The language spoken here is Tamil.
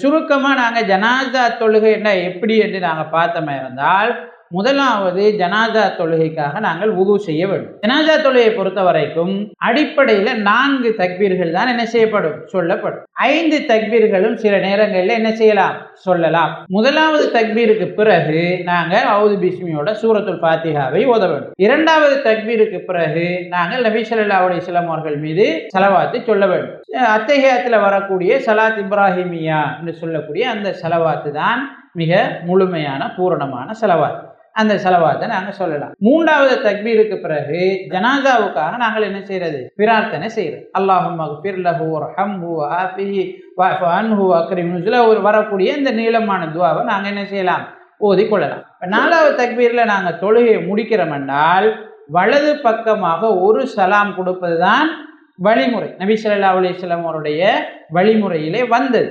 சுருக்கமாக நாங்கள் ஜனாசா தொழுகை என்ன எப்படி என்று நாங்கள் பார்த்தோமே இருந்தால், முதலாவது ஜனாசா தொழுகைக்காக நாங்கள் வுது செய்ய வேண்டும். ஜனாசா தொழுகையை பொறுத்த வரைக்கும் அடிப்படையில் 4 தக்பீர்கள் தான் என்ன செய்யப்படும், சொல்லப்படும். 5 தக்பீர்களும் சில நேரங்களில் என்ன செய்யலாம், சொல்லலாம். முதலாவது தக்பீருக்கு பிறகு நாங்கள் அவுது பிஸ்மியோட சூரத்துல் ஃபாத்திஹாவை ஓத வேண்டும். இரண்டாவது தக்பீருக்கு பிறகு நாங்கள் நபி ஸல்லல்லாஹு அலைஹி வஸல்லம் அவர்கள் மீது ஸலவாத்தை சொல்ல வேண்டும். அத்தஹியாத்தில் வரக்கூடிய ஸலாத் இப்ராஹிமியா என்று சொல்லக்கூடிய அந்த ஸலவாத்து தான் மிக முழுமையான பூரணமான ஸலவாத். அந்த ஸலவாத்தை நாங்கள் சொல்லலாம். மூன்றாவது தக்பீருக்கு பிறகு ஜனாசாவுக்காக நாங்கள் என்ன செய்யறது, பிரார்த்தனை செய்யறது. அல்லாஹும்ம ஃபிர் லஹு வர்ஹம்ஹு வஆஃபிஹி வஅஃபு அன்ஹு வஅக்ரிம் நுஸுலஹு வரக்கூடிய இந்த நீளமான துஆவை நாங்கள் என்ன செய்யலாம், ஓதிக்கொள்ளலாம். நாலாவது தக்பீரில் நாங்கள் தொழுகையை முடிக்கிறோம் என்றால் வலது பக்கமாக ஒரு சலாம் கொடுப்பது தான் வழிமுறை. நபி ஸல்லல்லாஹு அலைஹி வஸல்லம் அவருடைய வழிமுறையிலே வந்தது.